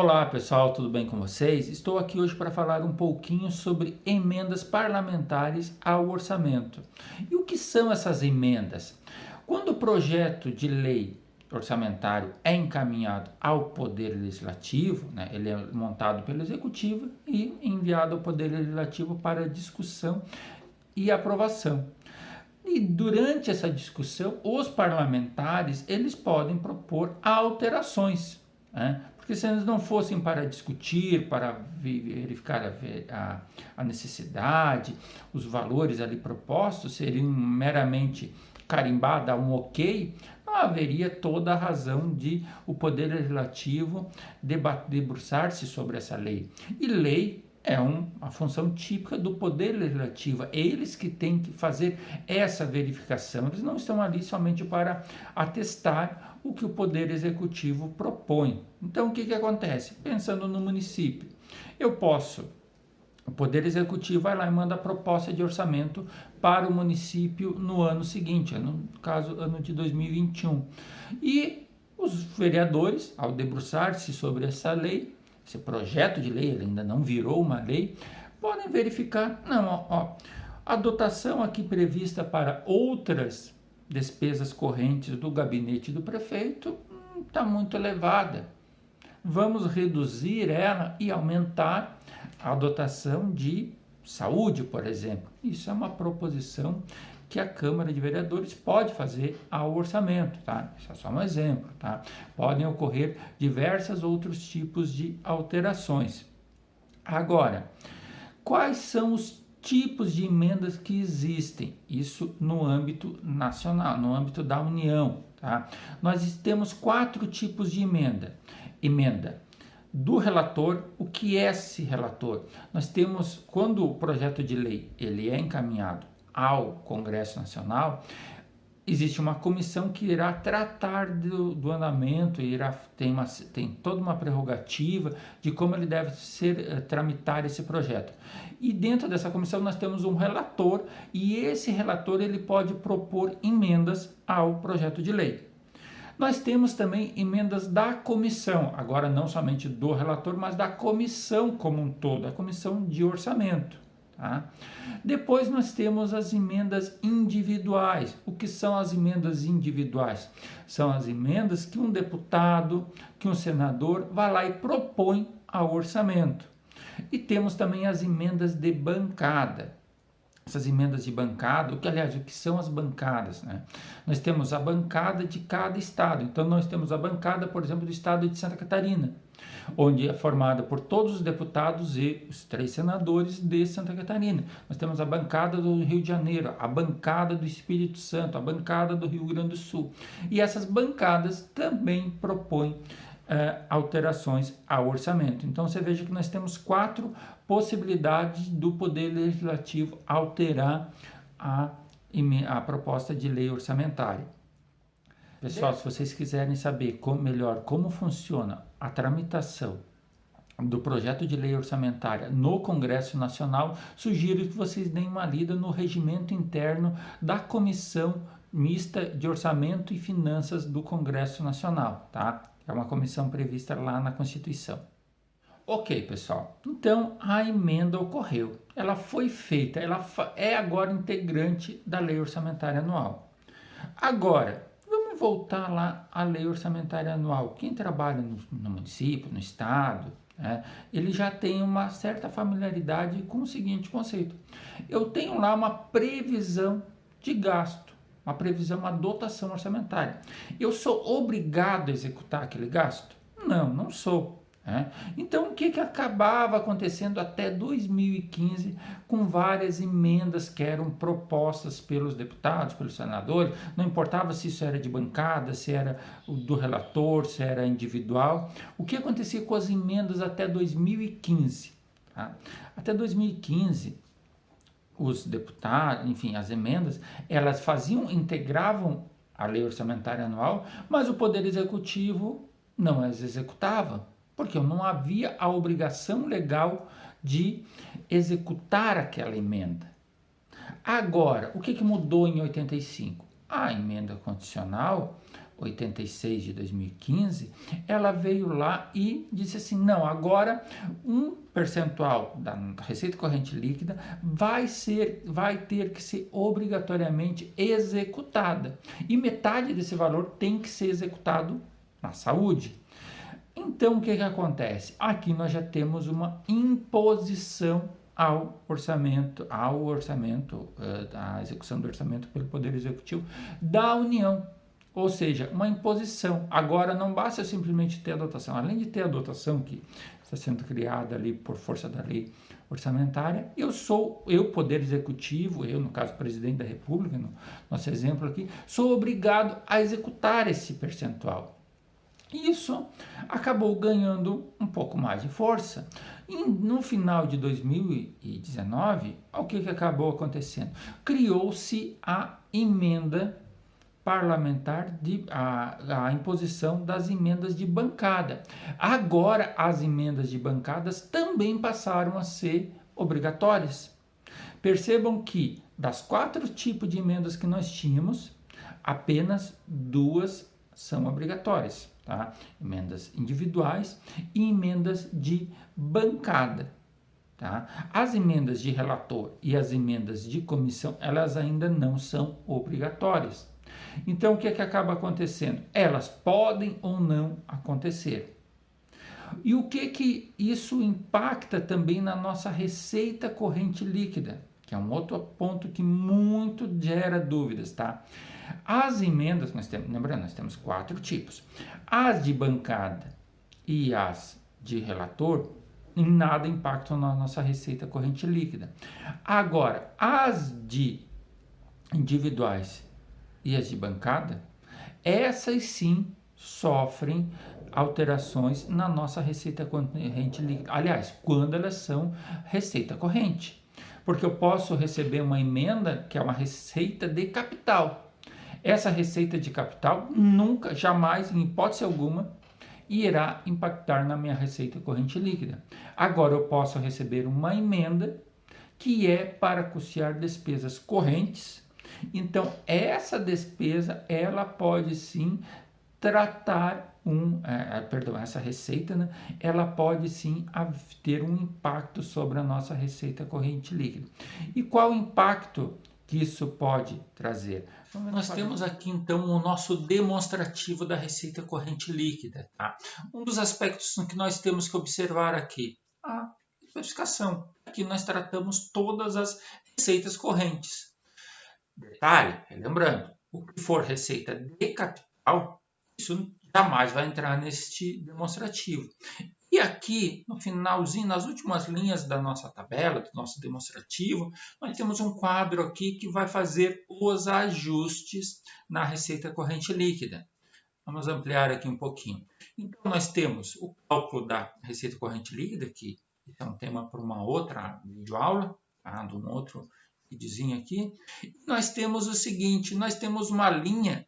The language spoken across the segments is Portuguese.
Olá pessoal, tudo bem com vocês? Estou aqui hoje para falar um pouquinho sobre emendas parlamentares ao orçamento. E o que são essas emendas? Quando o projeto de lei orçamentário é encaminhado ao Poder Legislativo, ele é montado pelo Executivo e enviado ao Poder Legislativo para discussão e aprovação. E durante essa discussão, os parlamentares eles podem propor alterações, né? Porque se eles não fossem para discutir, para verificar a necessidade, os valores ali propostos seriam meramente carimbar, dar um ok, não haveria toda a razão de o Poder Legislativo debruçar-se sobre essa lei. E lei é uma função típica do Poder Legislativo, é eles que têm que fazer essa verificação, eles não estão ali somente para atestar o que o Poder Executivo propõe. Então, o que acontece? Pensando no município, o Poder Executivo vai lá e manda a proposta de orçamento para o município no ano seguinte, no caso, ano de 2021. E os vereadores, ao debruçar-se sobre essa lei, esse projeto de lei, ele ainda não virou uma lei, podem verificar, a dotação aqui prevista para outras despesas correntes do gabinete do prefeito está muito elevada. Vamos reduzir ela e aumentar a dotação de saúde, por exemplo. Isso é uma proposição que a Câmara de Vereadores pode fazer ao orçamento, tá? Isso é só um exemplo, tá? Podem ocorrer diversos outros tipos de alterações. Agora, quais são os tipos de emendas que existem? Isso no âmbito nacional, no âmbito da União, tá? Nós temos 4 tipos de emenda. Emenda do relator. O que é esse relator? Nós temos, quando o projeto de lei ele é encaminhado ao Congresso Nacional, existe uma comissão que irá tratar do andamento, tem toda uma prerrogativa de como ele deve tramitar esse projeto. E dentro dessa comissão nós temos um relator, e esse relator ele pode propor emendas ao projeto de lei. Nós temos também emendas da comissão, agora não somente do relator, mas da comissão como um todo, a comissão de orçamento. Tá? Depois nós temos as emendas individuais. O que são as emendas individuais? São as emendas que um deputado, que um senador vai lá e propõe ao orçamento. E temos também as emendas de bancada. Essas emendas de bancada, o que são as bancadas, né? Nós temos a bancada de cada estado. Então nós temos a bancada, por exemplo, do estado de Santa Catarina, onde é formada por todos os deputados e os 3 senadores de Santa Catarina. Nós temos a bancada do Rio de Janeiro, a bancada do Espírito Santo, a bancada do Rio Grande do Sul. E essas bancadas também propõem alterações ao orçamento. Então você veja que nós temos 4 possibilidades do Poder Legislativo alterar a proposta de lei orçamentária. Pessoal, se vocês quiserem saber melhor como funciona a tramitação do projeto de lei orçamentária no Congresso Nacional, sugiro que vocês deem uma lida no regimento interno da Comissão Mista de Orçamento e Finanças do Congresso Nacional, tá? É uma comissão prevista lá na Constituição. Ok, pessoal, então a emenda ocorreu, ela foi feita, ela é agora integrante da lei orçamentária anual. Agora, vamos voltar lá à lei orçamentária anual. Quem trabalha no município, no estado, ele já tem uma certa familiaridade com o seguinte conceito. Eu tenho lá uma previsão de gasto, uma previsão, uma dotação orçamentária. Eu sou obrigado a executar aquele gasto? Não, não sou. Então, o que acabava acontecendo até 2015 com várias emendas que eram propostas pelos deputados, pelos senadores, não importava se isso era de bancada, se era do relator, se era individual. O que acontecia com as emendas até 2015? Tá? Até 2015, os deputados, enfim, as emendas, elas integravam a lei orçamentária anual, mas o Poder Executivo não as executava, porque não havia a obrigação legal de executar aquela emenda. Agora, o que mudou em 85? A emenda condicional 86 de 2015, ela veio lá e disse assim, não, agora um percentual da receita corrente líquida vai ter que ser obrigatoriamente executada. E metade desse valor tem que ser executado na saúde. Então, o que acontece? Aqui nós já temos uma imposição ao orçamento, à execução do orçamento pelo Poder Executivo da União. Ou seja, uma imposição. Agora não basta simplesmente ter a dotação. Além de ter a dotação que está sendo criada ali por força da lei orçamentária, eu, Poder Executivo, eu, no caso, Presidente da República, no nosso exemplo aqui, sou obrigado a executar esse percentual. Isso acabou ganhando um pouco mais de força. E no final de 2019, o que acabou acontecendo? Criou-se a emenda parlamentar, a imposição das emendas de bancada. Agora, as emendas de bancadas também passaram a ser obrigatórias. Percebam que, das 4 tipos de emendas que nós tínhamos, apenas 2 são obrigatórias, tá? Emendas individuais e emendas de bancada, tá? As emendas de relator e as emendas de comissão, elas ainda não são obrigatórias. Então, o que acaba acontecendo? Elas podem ou não acontecer. E o que isso impacta também na nossa receita corrente líquida, que é um outro ponto que muito gera dúvidas, tá? As emendas, lembrando, nós temos 4 tipos. As de bancada e as de relator, em nada impactam na nossa receita corrente líquida. Agora, as de individuais e as de bancada, essas sim sofrem alterações na nossa receita corrente líquida. Aliás, quando elas são receita corrente. Porque eu posso receber uma emenda que é uma receita de capital. Essa receita de capital nunca, jamais, em hipótese alguma, irá impactar na minha receita corrente líquida. Agora eu posso receber uma emenda que é para custear despesas correntes. Então, essa despesa, ela pode sim tratar essa receita, né? Ela pode sim ter um impacto sobre a nossa receita corrente líquida. E qual o impacto que isso pode trazer? Nós temos aqui então o nosso demonstrativo da receita corrente líquida. Tá? Um dos aspectos que nós temos que observar aqui, a especificação. Aqui nós tratamos todas as receitas correntes. Detalhe, lembrando, o que for receita de capital, isso jamais vai entrar neste demonstrativo. E aqui, no finalzinho, nas últimas linhas da nossa tabela, do nosso demonstrativo, nós temos um quadro aqui que vai fazer os ajustes na receita corrente líquida. Vamos ampliar aqui um pouquinho. Então, nós temos o cálculo da receita corrente líquida, que é um tema para uma outra videoaula, tá? De um outro videozinho aqui. E nós temos o seguinte, nós temos uma linha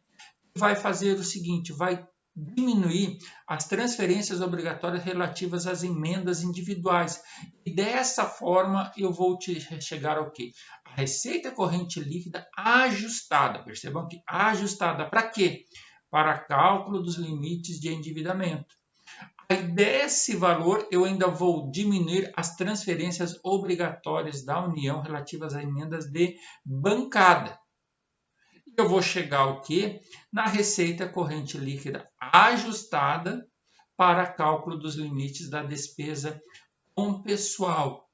que vai fazer o seguinte, vai diminuir as transferências obrigatórias relativas às emendas individuais. E dessa forma eu vou chegar ao quê? A receita corrente líquida ajustada. Percebam que ajustada para quê? Para cálculo dos limites de endividamento. Aí desse valor eu ainda vou diminuir as transferências obrigatórias da União relativas a emendas de bancada. Eu vou chegar ao quê? Na receita corrente líquida ajustada para cálculo dos limites da despesa com pessoal.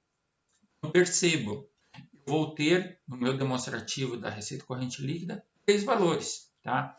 Então, percebam, eu vou ter no meu demonstrativo da receita corrente líquida 3 valores. Tá?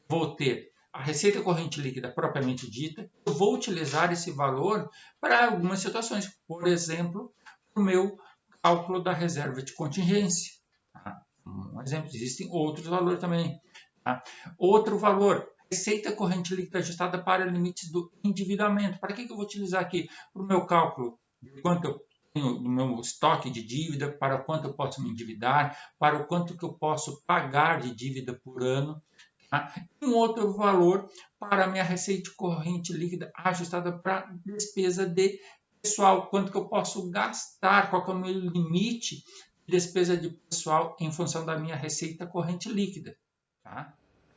Vou ter a receita corrente líquida propriamente dita. Eu vou utilizar esse valor para algumas situações. Por exemplo, o meu cálculo da reserva de contingência. Tá? Um exemplo, existem outros valores também. Tá? Outro valor, receita corrente líquida ajustada para limites do endividamento. Para que eu vou utilizar aqui? Para o meu cálculo de quanto eu tenho no meu estoque de dívida, para quanto eu posso me endividar, para o quanto que eu posso pagar de dívida por ano. Tá? Um outro valor para a minha receita corrente líquida ajustada para despesa de pessoal. Quanto que eu posso gastar, qual que é o meu limite de despesa de pessoal em função da minha receita corrente líquida. Tá?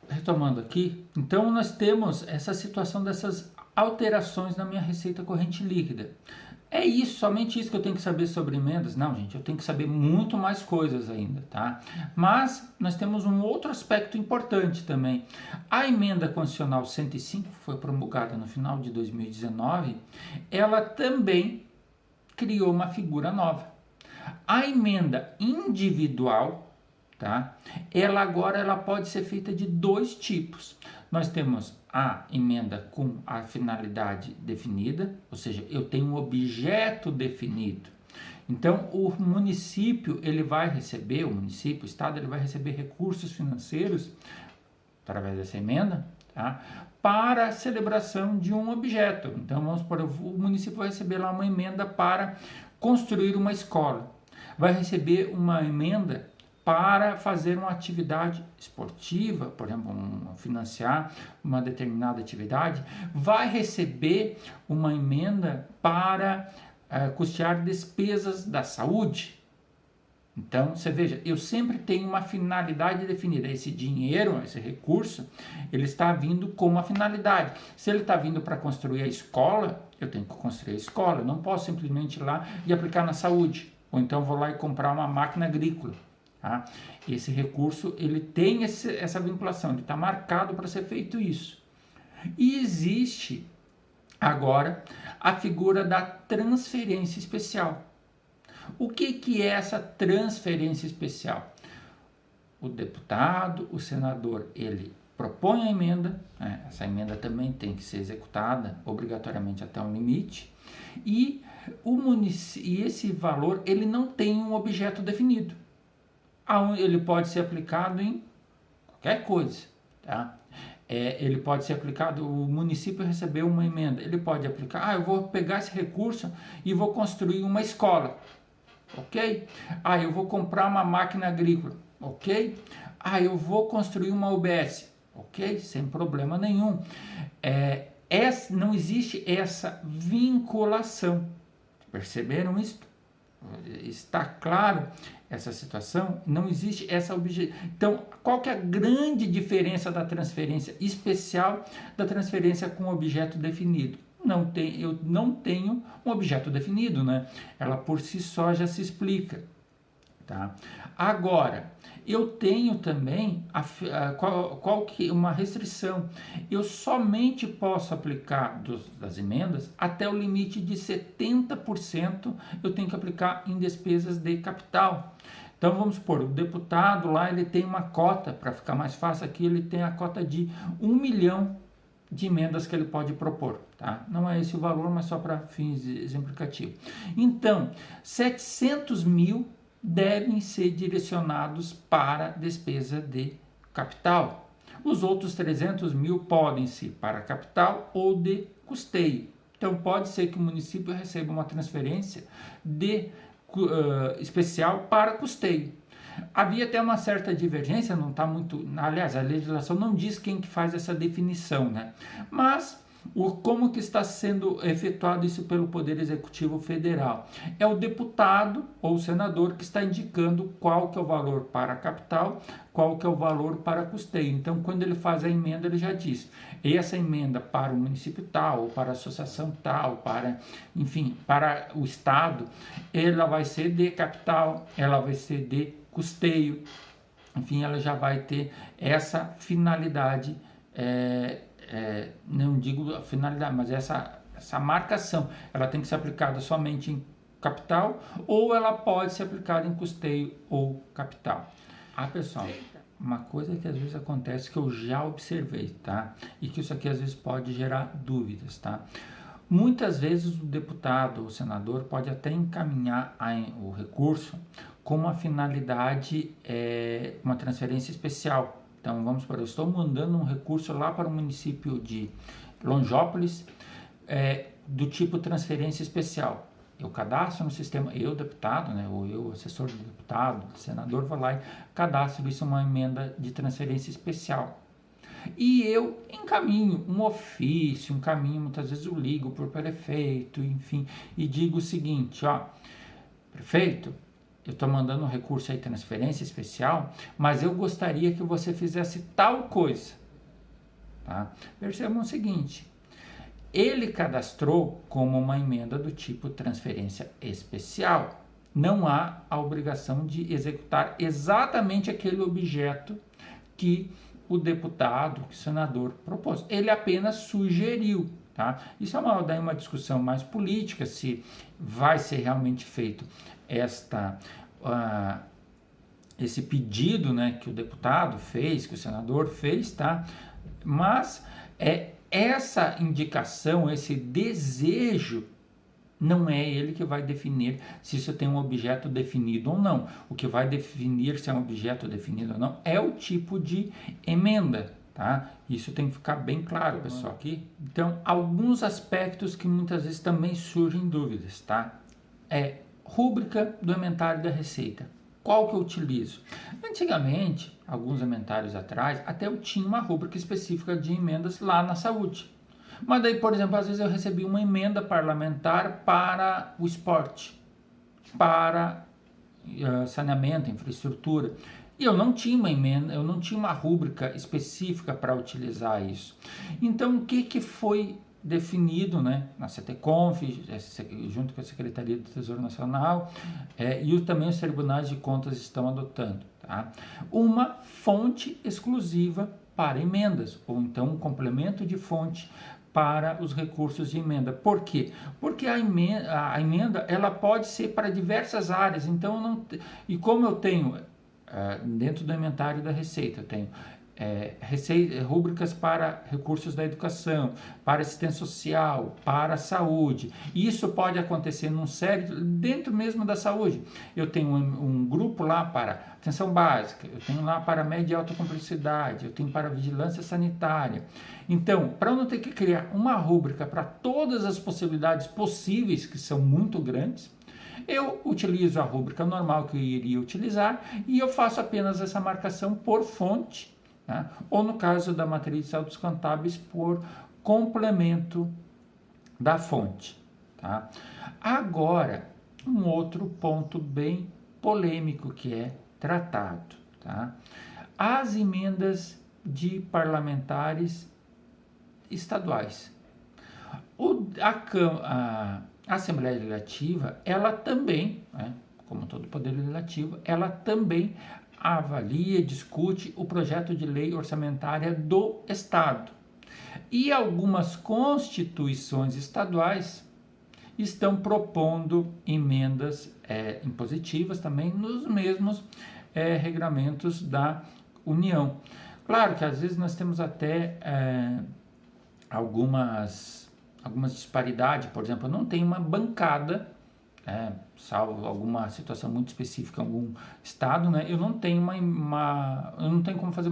retomando aqui, então nós temos essa situação dessas alterações na minha receita corrente líquida. É isso, somente isso que eu tenho que saber sobre emendas? Não, gente, eu tenho que saber muito mais coisas ainda, tá? Mas nós temos um outro aspecto importante também. A emenda constitucional 105, que foi promulgada no final de 2019, ela também criou uma figura nova. A emenda individual, tá? Ela pode ser feita de dois tipos. Nós temos a emenda com a finalidade definida, ou seja, eu tenho um objeto definido. Então, o município, ele vai receber, o município, o estado, ele vai receber recursos financeiros através dessa emenda, tá? Para a celebração de um objeto. Então, vamos supor, o município vai receber lá uma emenda para construir uma escola. Vai receber uma emenda para fazer uma atividade esportiva, por exemplo, financiar uma determinada atividade, vai receber uma emenda para custear despesas da saúde. Então, você veja, eu sempre tenho uma finalidade definida. Esse dinheiro, esse recurso, ele está vindo com uma finalidade. Se ele está vindo para construir a escola, eu tenho que construir a escola. Eu não posso simplesmente ir lá e aplicar na saúde. Ou então vou lá e comprar uma máquina agrícola. Tá? Esse recurso, ele tem essa vinculação, ele está marcado para ser feito isso. E existe agora a figura da transferência especial. O que é essa transferência especial? O deputado, o senador, ele propõe a emenda, né? Essa emenda também tem que ser executada obrigatoriamente até um limite, e esse valor ele não tem um objeto definido. Ele pode ser aplicado em qualquer coisa, tá? Ele pode ser aplicado, o município recebeu uma emenda, ele pode aplicar, eu vou pegar esse recurso e vou construir uma escola, ok? Eu vou comprar uma máquina agrícola, ok? Eu vou construir uma UBS, ok? Sem problema nenhum. Não existe essa vinculação, perceberam isso? Está claro essa situação? Não existe essa objeto. Então, qual que é a grande diferença da transferência especial da transferência com objeto definido? Eu não tenho um objeto definido, né? Ela por si só já se explica, tá? Agora, eu tenho também uma restrição. Eu somente posso aplicar das emendas até o limite de 70% eu tenho que aplicar em despesas de capital. Então vamos supor, o deputado lá ele tem uma cota, para ficar mais fácil aqui, ele tem a cota de 1 milhão de emendas que ele pode propor, tá? Não é esse o valor, mas só para fins exemplificativos. Então, 700 mil devem ser direcionados para despesa de capital. Os outros 300 mil podem ser para capital ou de custeio. Então, pode ser que o município receba uma transferência especial para custeio. Havia até uma certa divergência, não está muito... Aliás, a legislação não diz quem que faz essa definição, né? Mas como que está sendo efetuado isso pelo Poder Executivo Federal? É o deputado ou o senador que está indicando qual que é o valor para capital, qual que é o valor para custeio. Então, quando ele faz a emenda, ele já diz, essa emenda para o município tal, ou para a associação tal, para o estado, ela vai ser de capital, ela vai ser de custeio, enfim, ela já vai ter essa finalidade, não digo a finalidade, mas essa marcação, ela tem que ser aplicada somente em capital, ou ela pode ser aplicada em custeio ou capital. Pessoal, uma coisa que às vezes acontece que eu já observei, tá? E que isso aqui às vezes pode gerar dúvidas, tá? Muitas vezes o deputado ou senador pode até encaminhar o recurso com uma finalidade, uma transferência especial. Então, vamos supor, eu estou mandando um recurso lá para o município de Lonjópolis, do tipo transferência especial. Eu cadastro no sistema, eu deputado, né, ou eu assessor do deputado, senador, vou lá e cadastro isso uma emenda de transferência especial. E eu encaminho um ofício, muitas vezes eu ligo para o prefeito, enfim, e digo o seguinte, prefeito, eu estou mandando um recurso aí, transferência especial, mas eu gostaria que você fizesse tal coisa. Tá? Percebam o seguinte, ele cadastrou como uma emenda do tipo transferência especial. Não há a obrigação de executar exatamente aquele objeto que o deputado, que o senador propôs. Ele apenas sugeriu. Tá? Isso é daí uma discussão mais política, se vai ser realmente feito esse pedido, né, que o deputado fez, que o senador fez, tá? Mas essa indicação, esse desejo, não é ele que vai definir se isso tem um objeto definido ou não. O que vai definir se é um objeto definido ou não é o tipo de emenda. Tá? Isso tem que ficar bem claro, pessoal, aqui. Então, alguns aspectos que muitas vezes também surgem dúvidas, tá? Rúbrica do ementário da Receita. Qual que eu utilizo? Antigamente, alguns ementários atrás, até eu tinha uma rúbrica específica de emendas lá na saúde. Mas daí, por exemplo, às vezes eu recebi uma emenda parlamentar para o esporte, para saneamento, infraestrutura. E eu não tinha uma emenda, eu não tinha uma rúbrica específica para utilizar isso. Então, o que foi definido, né, na CTConf, junto com a Secretaria do Tesouro Nacional, e também os tribunais de contas estão adotando, tá? Uma fonte exclusiva para emendas, ou então um complemento de fonte para os recursos de emenda. Por quê? Porque a emenda ela pode ser para diversas áreas. Então, e como eu tenho dentro do inventário da Receita, eu tenho rúbricas para recursos da educação, para assistência social, para a saúde. Isso pode acontecer dentro mesmo da saúde. Eu tenho um grupo lá para atenção básica, eu tenho lá para média e alta complexidade, eu tenho para vigilância sanitária. Então, para eu não ter que criar uma rúbrica para todas as possibilidades possíveis, que são muito grandes, eu utilizo a rúbrica normal que eu iria utilizar e eu faço apenas essa marcação por fonte, né? Ou no caso da matriz de saldos contábeis, por complemento da fonte. Tá? Agora, um outro ponto bem polêmico que é tratado. Tá? As emendas de parlamentares estaduais. A Assembleia Legislativa, ela também, né, como todo poder legislativo, ela também avalia, discute o projeto de lei orçamentária do Estado. E algumas constituições estaduais estão propondo emendas impositivas também nos mesmos regramentos da União. Claro que às vezes nós temos até algumas disparidades, por exemplo, não tem uma bancada, salvo alguma situação muito específica em algum estado, né? Eu não tenho eu não tenho como fazer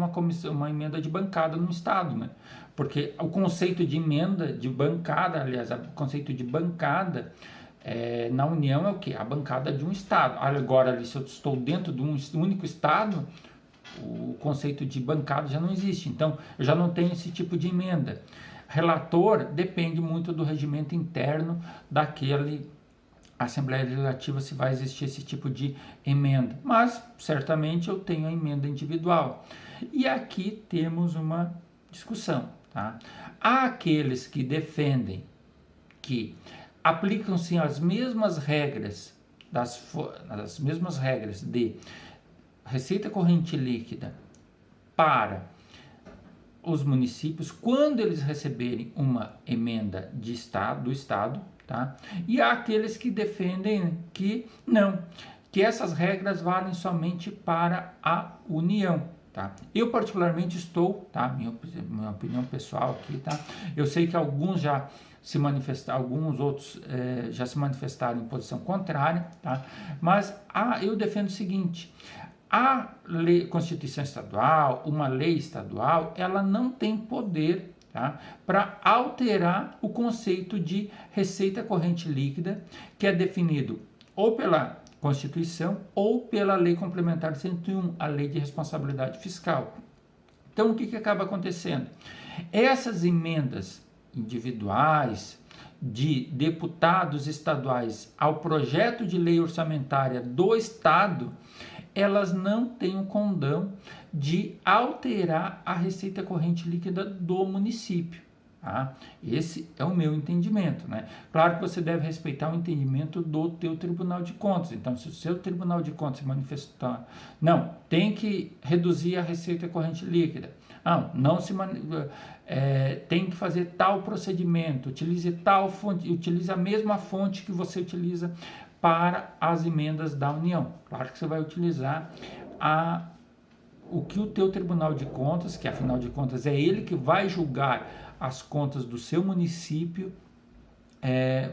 uma emenda de bancada no estado, né? Porque o conceito de emenda de bancada, aliás, o conceito de bancada na União é o quê? A bancada de um estado. Agora, se eu estou dentro de um único estado, o conceito de bancada já não existe. Então, eu já não tenho esse tipo de emenda. Relator depende muito do regimento interno daquele Assembleia Legislativa, se vai existir esse tipo de emenda. Mas, certamente, eu tenho a emenda individual. E aqui temos uma discussão. Tá? Há aqueles que defendem que aplicam-se as mesmas regras, as mesmas regras de receita corrente líquida para os municípios quando eles receberem uma emenda do Estado, tá? E há aqueles que defendem que não, que essas regras valem somente para a União, tá? Eu particularmente estou, tá? Minha opinião pessoal aqui, tá? Eu sei que alguns já se manifestaram, alguns outros já se manifestaram em posição contrária, tá? Mas eu defendo o seguinte: a Constituição Estadual, uma lei estadual, ela não tem poder, tá, para alterar o conceito de receita corrente líquida, que é definido ou pela Constituição ou pela Lei Complementar 101, a Lei de Responsabilidade Fiscal. Então, o que acaba acontecendo? Essas emendas individuais de deputados estaduais ao projeto de lei orçamentária do Estado, elas não têm o condão de alterar a receita corrente líquida do município. Tá? Esse é o meu entendimento, né? Claro que você deve respeitar o entendimento do teu Tribunal de Contas. Então, se o seu Tribunal de Contas se manifestar, não, tem que reduzir a receita corrente líquida. Não se tem que fazer tal procedimento, utilize tal fonte, utilize a mesma fonte que você utiliza para as emendas da União. Claro que você vai utilizar o que o teu Tribunal de Contas, que afinal de contas é ele que vai julgar as contas do seu município,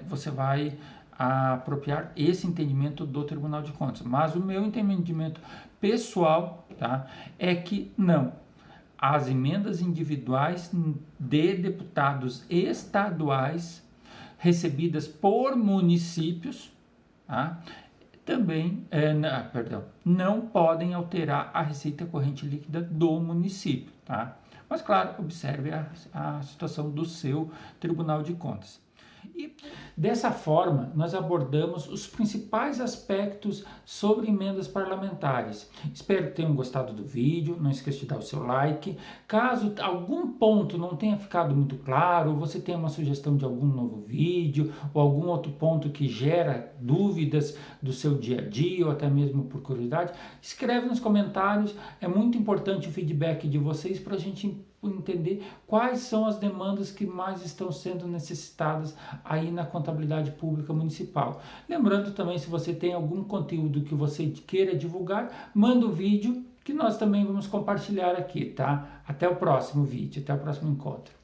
você vai apropriar esse entendimento do Tribunal de Contas. Mas o meu entendimento pessoal, tá, é que não. As emendas individuais de deputados estaduais recebidas por municípios, tá, também não podem alterar a receita corrente líquida do município, tá? Mas, claro, observe a situação do seu Tribunal de Contas. E dessa forma, nós abordamos os principais aspectos sobre emendas parlamentares. Espero que tenham gostado do vídeo, não esqueça de dar o seu like. Caso algum ponto não tenha ficado muito claro, ou você tenha uma sugestão de algum novo vídeo, ou algum outro ponto que gera dúvidas do seu dia a dia, ou até mesmo por curiosidade, escreve nos comentários. É muito importante o feedback de vocês para a gente entender quais são as demandas que mais estão sendo necessitadas aí na contabilidade pública municipal. Lembrando também, se você tem algum conteúdo que você queira divulgar, manda o vídeo que nós também vamos compartilhar aqui, tá? Até o próximo vídeo, até o próximo encontro.